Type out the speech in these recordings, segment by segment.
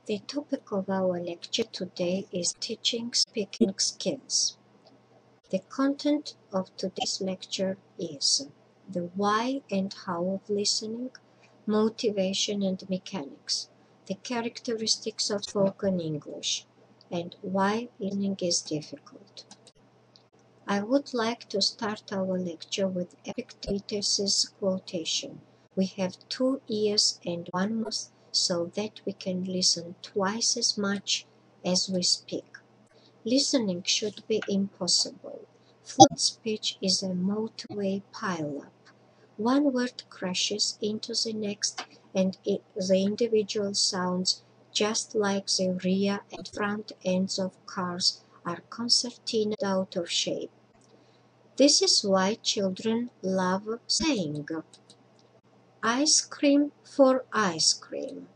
The topic of our lecture today is teaching speaking skills. The content of today's lecture is the why and how of listening, motivation and mechanics, the characteristics of spoken English, and why listening is difficult. I would like to start our lecture with Epictetus's quotation. We have 2 ears and 1 mouth, so that we can listen twice as much as we speak. Listening should be impossible. Fluent speech is a motorway pile-up. One word crashes into the next, and the individual sounds just like the rear and front ends of cars are concertinaed out of shape. This is why children love saying, "Ice cream for ice cream."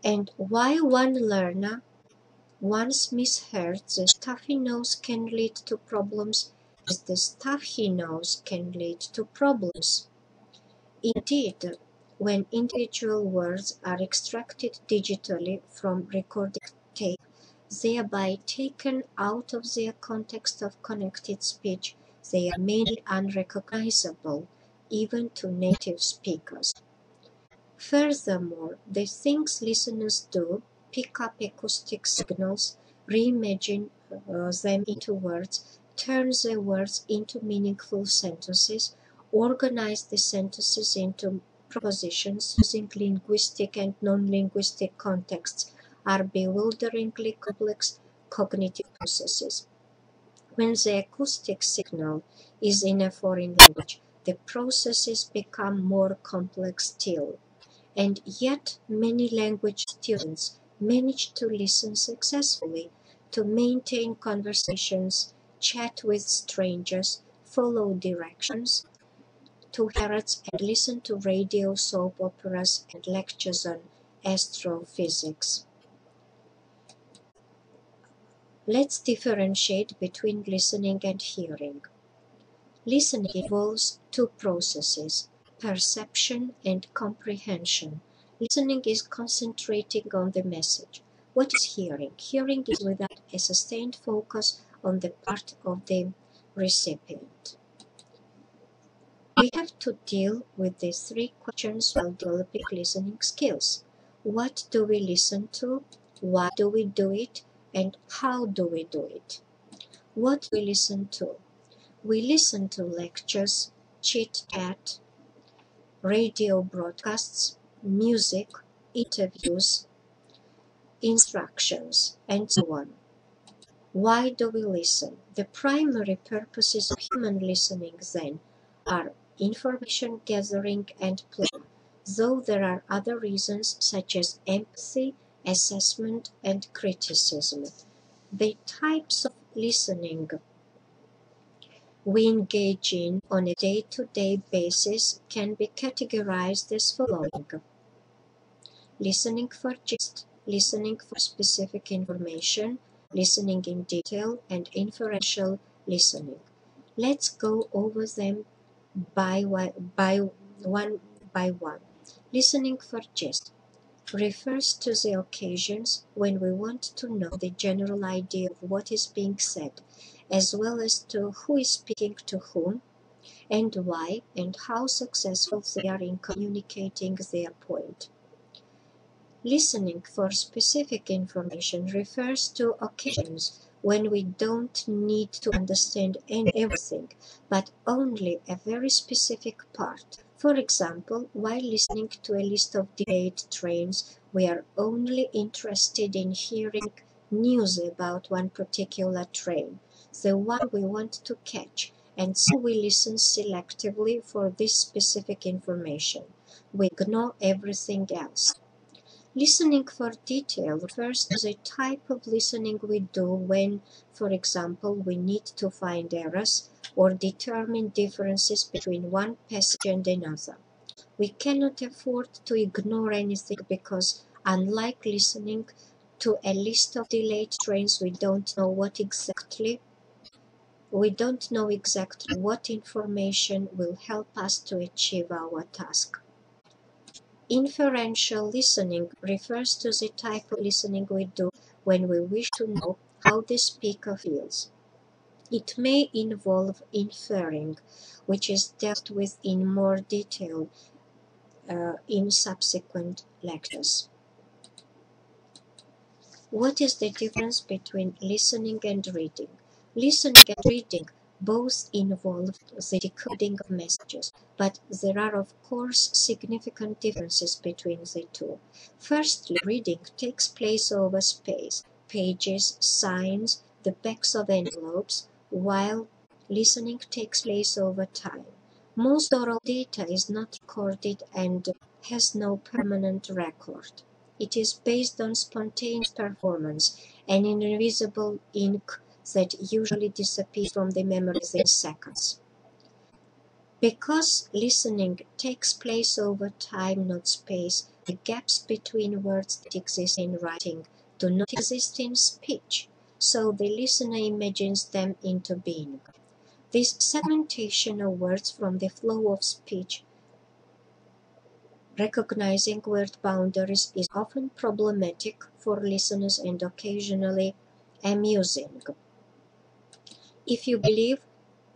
And why one learner once misheard the stuff he knows can lead to problems, as the stuff he knows can lead to problems. Indeed, when individual words are extracted digitally from recorded tape, thereby taken out of their context of connected speech, they are mainly unrecognizable, even to native speakers. Furthermore, the things listeners do, pick up acoustic signals, reimagine them into words, turn the words into meaningful sentences, organize the sentences into propositions using linguistic and non-linguistic contexts, are bewilderingly complex cognitive processes. When the acoustic signal is in a foreign language, the processes become more complex still. And yet many language students manage to listen successfully, to maintain conversations, chat with strangers, follow directions to parrots, and listen to radio soap operas and lectures on astrophysics. Let's differentiate between listening and hearing. Listening involves 2 processes, perception and comprehension. Listening is concentrating on the message. What is hearing? Hearing is without a sustained focus on the part of the recipient. We have to deal with these 3 questions while developing listening skills. What do we listen to? Why do we do it? And how do we do it? What do we listen to? We listen to lectures, chit-chat, radio broadcasts, music, interviews, instructions, and so on. Why do we listen? The primary purposes of human listening, then, are information gathering and pleasure, though there are other reasons such as empathy, assessment, and criticism. The types of listening we engage in on a day-to-day basis can be categorized as following. Listening for gist, listening for specific information, listening in detail, and inferential listening. Let's go over them one by one. Listening for gist refers to the occasions when we want to know the general idea of what is being said, as well as to who is speaking to whom, and why and how successful they are in communicating their point. Listening for specific information refers to occasions when we don't need to understand everything, but only a very specific part. For example, while listening to a list of delayed trains, we are only interested in hearing news about one particular train, the one we want to catch, and so we listen selectively for this specific information. We ignore everything else. Listening for detail refers to the type of listening we do when, for example, we need to find errors or determine differences between one passage and another. We cannot afford to ignore anything because, unlike listening to a list of delayed trains, we don't know exactly what information will help us to achieve our task. Inferential listening refers to the type of listening we do when we wish to know how the speaker feels. It may involve inferring, which is dealt with in more detail in subsequent lectures. What is the difference between listening and reading? Listening and reading both involve the decoding of messages, but there are of course significant differences between the two. Firstly, reading takes place over space, pages, signs, the backs of envelopes, while listening takes place over time. Most oral data is not recorded and has no permanent record. It is based on spontaneous performance and invisible ink that usually disappears from the memory within seconds. Because listening takes place over time, not space, the gaps between words that exist in writing do not exist in speech, so the listener imagines them into being. This segmentation of words from the flow of speech, recognizing word boundaries, is often problematic for listeners and occasionally amusing. If you believe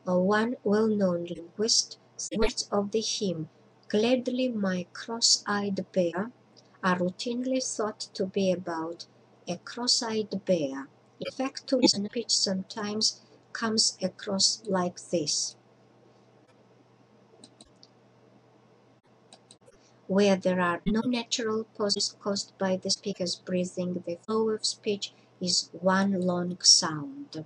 one well-known linguist, the words of the hymn, "Gladly my cross-eyed bear," are routinely thought to be about a cross-eyed bear. In fact, to listen speech sometimes comes across like this. Where there are no natural pauses caused by the speaker's breathing, the flow of speech is one long sound.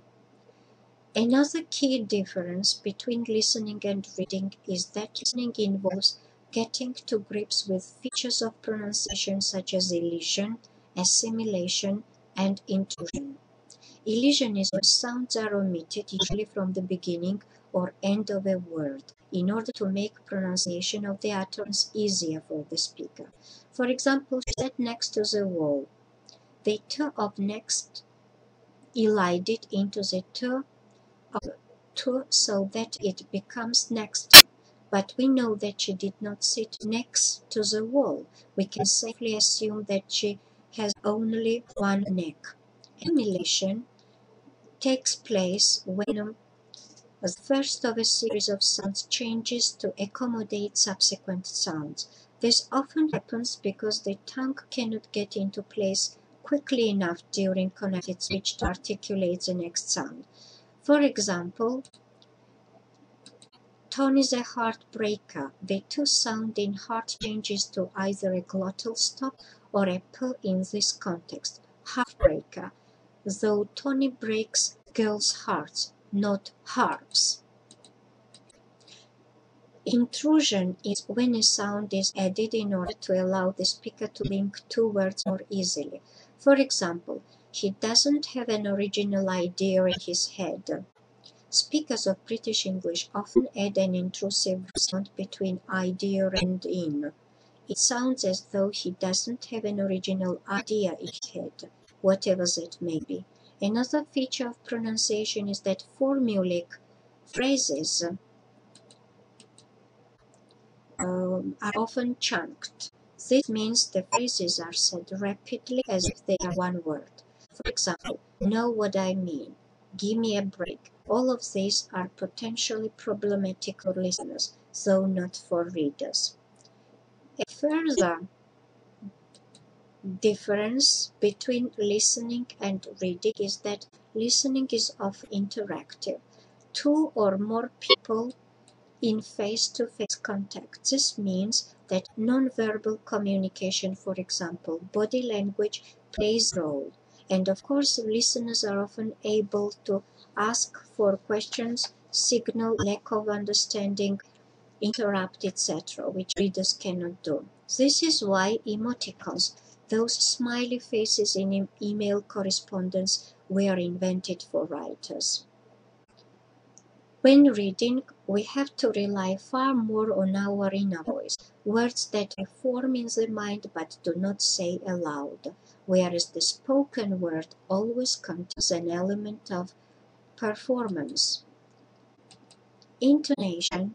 Another key difference between listening and reading is that listening involves getting to grips with features of pronunciation such as elision, assimilation, and intrusion. Elision is when sounds are omitted, usually from the beginning or end of a word, in order to make pronunciation of the utterance easier for the speaker. For example, she sat next to the wall. The "t" of next elided into the "t" of "to" so that it becomes next. But we know that she did not sit next to the wall. We can safely assume that she has only one neck. Assimilation takes place when the first of a series of sounds changes to accommodate subsequent sounds. This often happens because the tongue cannot get into place quickly enough during connected speech to articulate the next sound. For example, "tone is a heartbreaker." The "to" sound in heart changes to either a glottal stop or a "p" in this context. Heartbreaker, though Tony breaks girls' hearts, not harps. Intrusion is when a sound is added in order to allow the speaker to link two words more easily. For example, "he doesn't have an original idea in his head." Speakers of British English often add an intrusive sound between idea and in. It sounds as though he doesn't have an original idea in his head, whatever that may be. Another feature of pronunciation is that formulaic phrases are often chunked. This means the phrases are said rapidly as if they are one word. For example, "know what I mean," "give me a break." All of these are potentially problematic for listeners, though not for readers. A further difference between listening and reading is that listening is often interactive. Two or more people in face-to-face contact. This means that non-verbal communication, for example, body language, plays a role. And of course, listeners are often able to ask for questions, signal lack of understanding, interrupt, etc., which readers cannot do. This is why emoticons, those smiley faces in email correspondence, were invented for writers. When reading, we have to rely far more on our inner voice, words that we form in the mind but do not say aloud, whereas the spoken word always contains an element of performance. Intonation,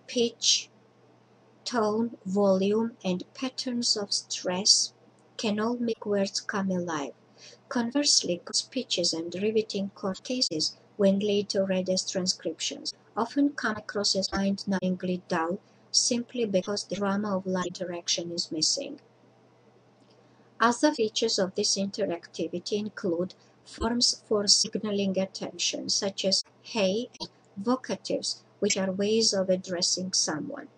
pitch, tone, volume, and patterns of stress can all make words come alive. Conversely, speeches and riveting court cases, when later read as transcriptions, often come across as mind-numbingly dull simply because the drama of live interaction is missing. Other features of this interactivity include forms for signaling attention, such as hey and vocatives, which are ways of addressing someone.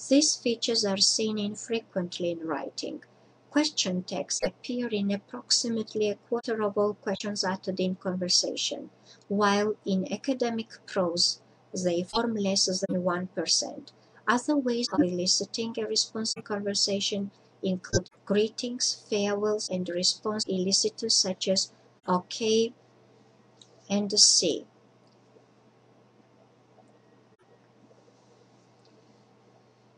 These features are seen infrequently in writing. Question tags appear in approximately a quarter of all questions uttered in conversation, while in academic prose they form less than 1%. Other ways of eliciting a response in conversation include greetings, farewells, and response elicitors such as okay and see.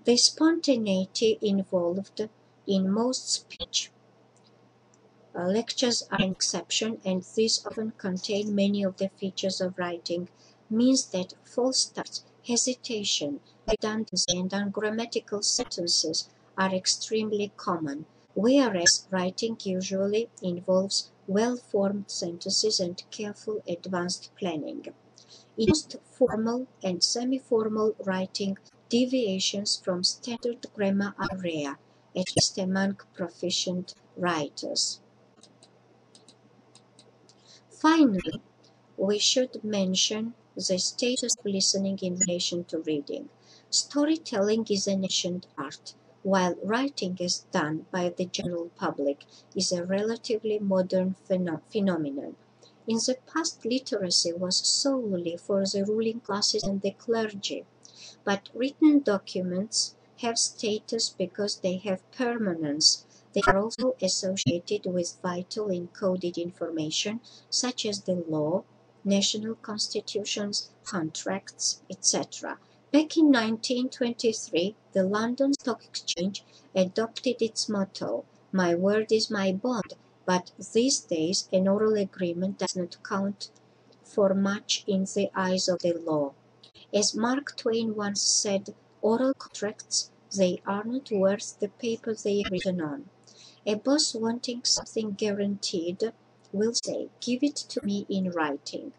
The spontaneity involved in most speech lectures are an exception, and these often contain many of the features of writing, means that false starts, hesitation, redundancy, and ungrammatical sentences are extremely common, whereas writing usually involves well-formed sentences and careful advanced planning. In most formal and semi-formal writing, deviations from standard grammar are rare, at least among proficient writers. Finally, we should mention the status of listening in relation to reading. Storytelling is an ancient art, while writing as done by the general public is a relatively modern phenomenon. In the past, literacy was solely for the ruling classes and the clergy, but written documents have status because they have permanence. They are also associated with vital encoded information such as the law, national constitutions, contracts, etc. Back in 1923, the London Stock Exchange adopted its motto, "My word is my bond," but these days an oral agreement does not count for much in the eyes of the law. As Mark Twain once said, oral contracts, they are not worth the paper they are written on. A boss wanting something guaranteed will say, "Give it to me in writing."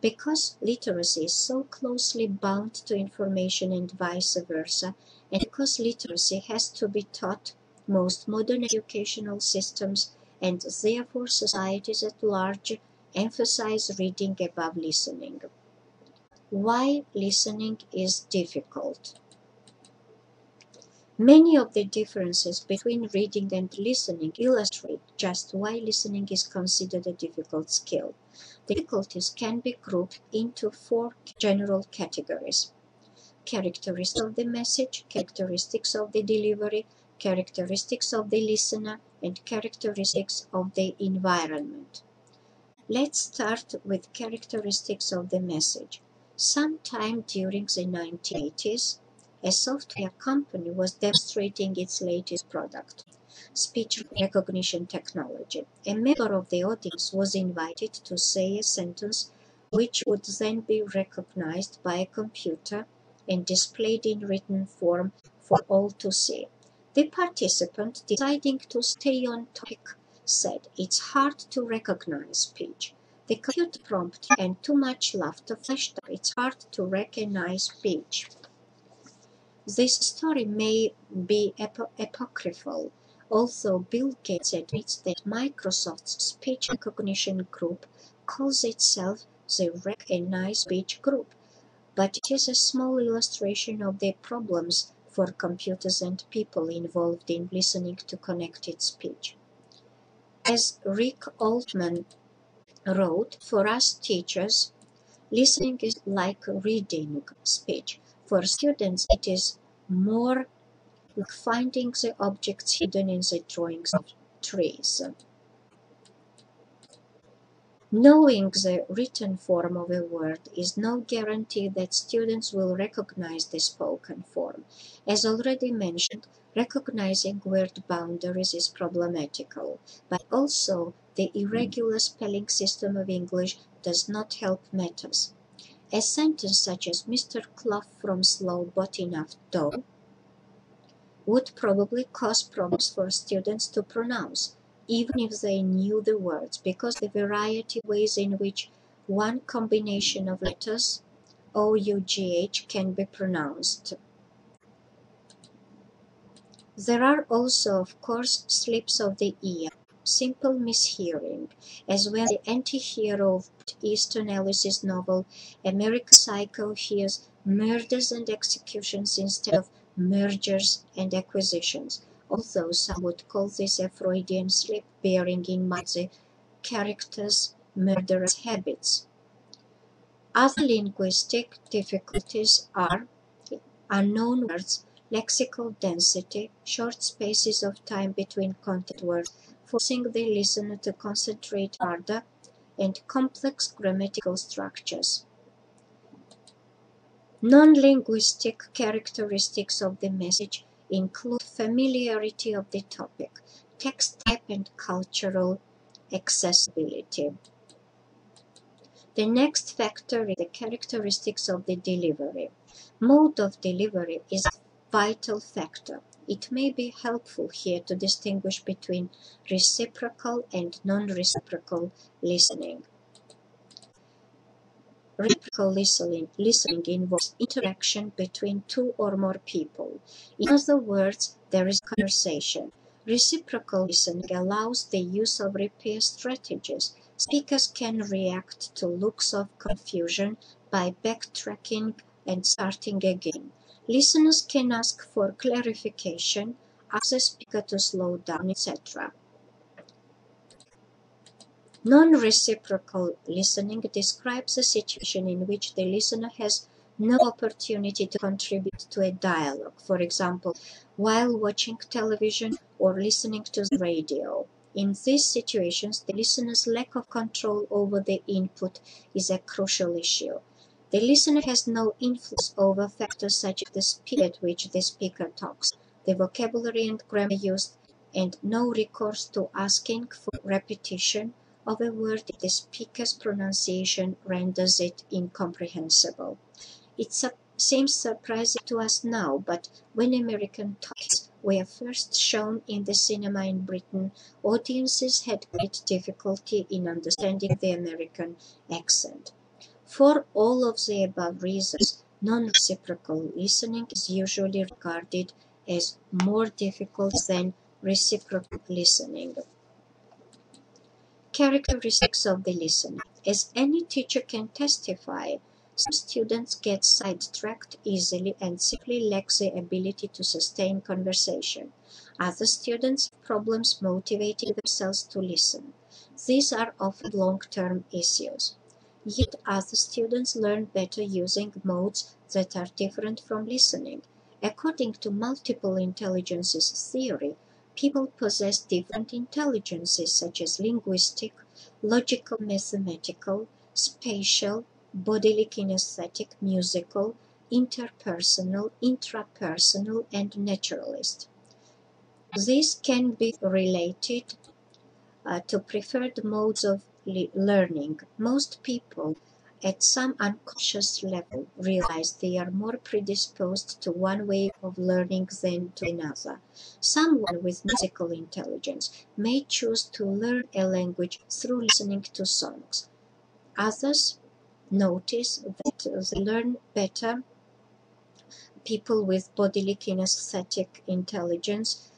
Because literacy is so closely bound to information and vice versa, and because literacy has to be taught, most modern educational systems, and therefore societies at large, emphasize reading above listening. Why listening is difficult. Many of the differences between reading and listening illustrate just why listening is considered a difficult skill. Difficulties can be grouped into 4 general categories: characteristics of the message, characteristics of the delivery, characteristics of the listener, and characteristics of the environment. Let's start with characteristics of the message. Sometime during the 1980s, a software company was demonstrating its latest product, speech recognition technology. A member of the audience was invited to say a sentence which would then be recognized by a computer and displayed in written form for all to see. The participant, deciding to stay on topic, said, "It's hard to recognize speech." The computer prompted, and too much laughter flashed up. "It's hard to recognize speech." This story may be apocryphal, although Bill Gates admits that Microsoft's speech recognition group calls itself the Recognize Speech Group, but it is a small illustration of the problems for computers and people involved in listening to connected speech. As Rick Altman wrote, "For us teachers, listening is like reading speech. For students, it is more like finding the objects hidden in the drawings of trees." Knowing the written form of a word is no guarantee that students will recognize the spoken form. As already mentioned, recognizing word boundaries is problematical, but also the irregular spelling system of English does not help matters. A sentence such as "Mr. Clough from Slough bought enough dough" would probably cause problems for students to pronounce, even if they knew the words, because the variety of ways in which one combination of letters, OUGH, can be pronounced. There are also, of course, slips of the ear, simple mishearing, as well as the anti-hero of Easton Ellis's novel American Psycho hears murders and executions instead of mergers and acquisitions, although some would call this a Freudian slip, bearing in mind the character's murderous habits. Other linguistic difficulties are unknown words, lexical density, short spaces of time between content words, forcing the listener to concentrate harder, and complex grammatical structures. Non-linguistic characteristics of the message include familiarity of the topic, text type, and cultural accessibility. The next factor is the characteristics of the delivery. Mode of delivery is a vital factor. It may be helpful here to distinguish between reciprocal and non-reciprocal listening. Reciprocal listening involves interaction between two or more people. In other words, there is conversation. Reciprocal listening allows the use of repair strategies. Speakers can react to looks of confusion by backtracking and starting again. Listeners can ask for clarification, ask the speaker to slow down, etc. Non-reciprocal listening describes a situation in which the listener has no opportunity to contribute to a dialogue, for example, while watching television or listening to the radio. In these situations, the listener's lack of control over the input is a crucial issue. The listener has no influence over factors such as the speed at which the speaker talks, the vocabulary and grammar used, and no recourse to asking for repetition of a word if the speaker's pronunciation renders it incomprehensible. It seems surprising to us now, but when American talkies were first shown in the cinema in Britain, audiences had great difficulty in understanding the American accent. For all of the above reasons, non-reciprocal listening is usually regarded as more difficult than reciprocal listening. Characteristics of the listener. As any teacher can testify, some students get sidetracked easily and simply lack the ability to sustain conversation. Other students have problems motivating themselves to listen. These are often long-term issues. Yet other students learn better using modes that are different from listening. According to multiple intelligences theory, people possess different intelligences such as linguistic, logical, mathematical, spatial, bodily kinesthetic, musical, interpersonal, intrapersonal, and naturalist. These can be related to preferred modes of learning. Most people at some unconscious level realize they are more predisposed to one way of learning than to another. Someone with musical intelligence may choose to learn a language through listening to songs. Others notice that they learn better. People with bodily kinesthetic intelligence,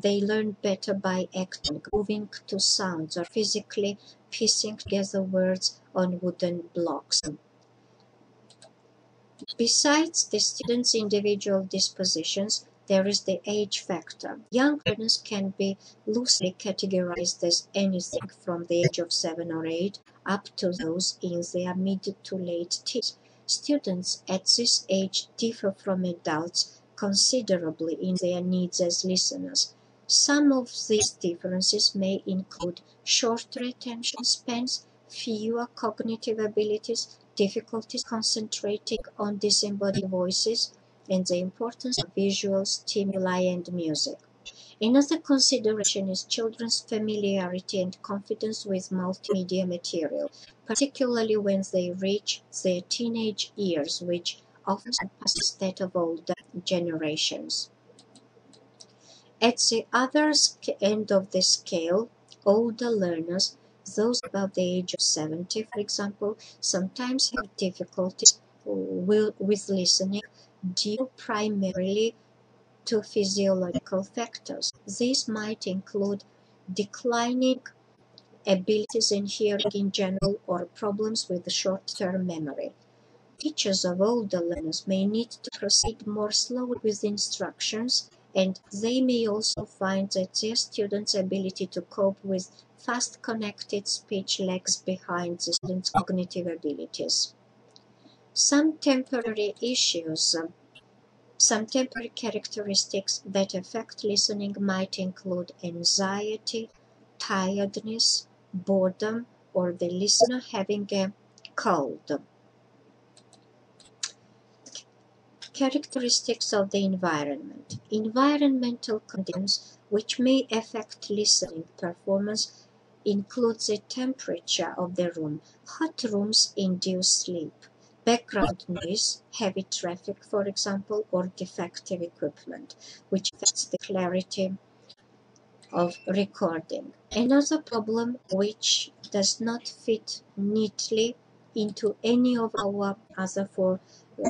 they learn better by acting, moving to sounds, or physically piecing together words on wooden blocks. Besides the students' individual dispositions, there is the age factor. Young learners can be loosely categorized as anything from the age of 7 or 8 up to those in their mid to late teens. Students at this age differ from adults considerably in their needs as listeners. Some of these differences may include shorter attention spans, fewer cognitive abilities, difficulties concentrating on disembodied voices, and the importance of visual stimuli and music. Another consideration is children's familiarity and confidence with multimedia material, particularly when they reach their teenage years, which often surpasses that of older generations. At the other end of the scale, older learners, those above the age of 70, for example, sometimes have difficulties with listening due primarily to physiological factors. These might include declining abilities in hearing in general or problems with short-term memory. Teachers of older learners may need to proceed more slowly with instructions, and they may also find that their students' ability to cope with fast connected speech lags behind the students' cognitive abilities. Some temporary characteristics that affect listening might include anxiety, tiredness, boredom, or the listener having a cold. Characteristics of the environment. Environmental conditions which may affect listening performance include the temperature of the room. Hot rooms induce sleep. Background noise, heavy traffic, for example, or defective equipment, which affects the clarity of recording. Another problem which does not fit neatly into any of our other four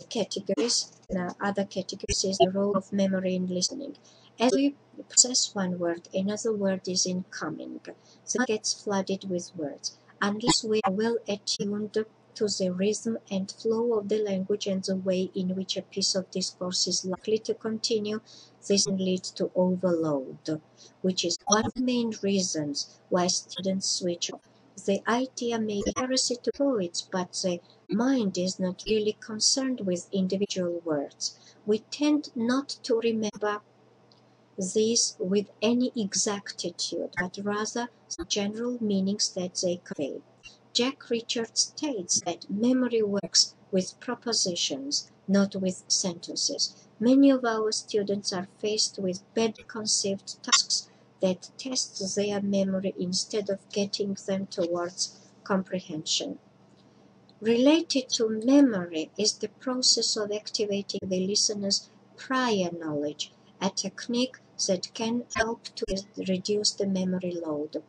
categories, is the role of memory in listening. As we process one word, another word is incoming. The mind gets flooded with words. Unless we are well attuned to the rhythm and flow of the language and the way in which a piece of discourse is likely to continue, this can lead to overload, which is one of the main reasons why students switch off. The idea may be heresy to poets, but the mind is not really concerned with individual words. We tend not to remember these with any exactitude, but rather the general meanings that they convey. Jack Richards states that memory works with propositions, not with sentences. Many of our students are faced with badly conceived tasks that test their memory instead of getting them towards comprehension. Related to memory is the process of activating the listener's prior knowledge, a technique that can help to reduce the memory load.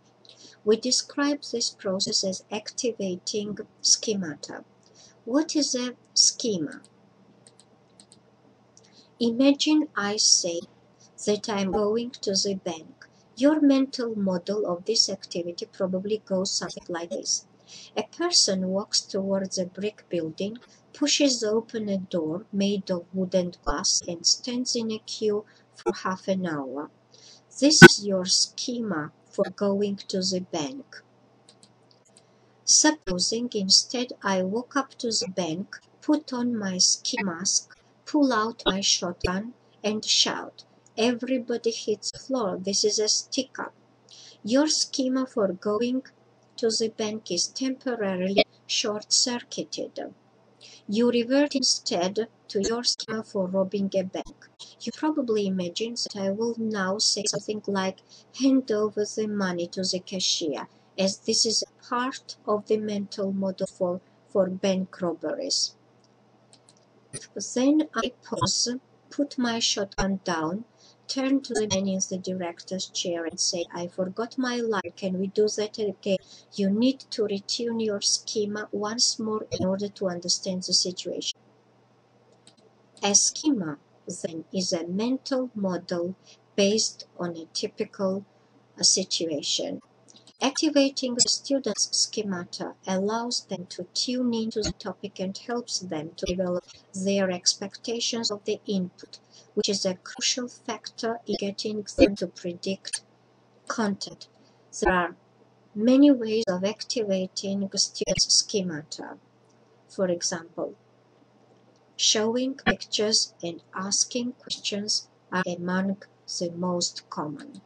We describe this process as activating schemata. What is a schema? Imagine I say that I'm going to the bank. Your mental model of this activity probably goes something like this. A person walks towards a brick building, pushes open a door made of wood and glass, and stands in a queue for half an hour. This is your schema for going to the bank. Supposing instead I walk up to the bank, put on my ski mask, pull out my shotgun, and shout, "Everybody hits the floor, this is a stick-up." Your schema for going to the bank is temporarily short-circuited. You revert instead to your schema for robbing a bank. You probably imagine that I will now say something like, "Hand over the money to the cashier," as this is a part of the mental model for bank robberies. Then I pause, put my shotgun down, turn to the man in the director's chair and say, "I forgot my lighter, can we do that again?" You need to retune your schema once more in order to understand the situation. A schema, then, is a mental model based on a typical situation. Activating the students' schemata allows them to tune into the topic and helps them to develop their expectations of the input, which is a crucial factor in getting them to predict content. There are many ways of activating students' schemata. For example, showing pictures and asking questions are among the most common.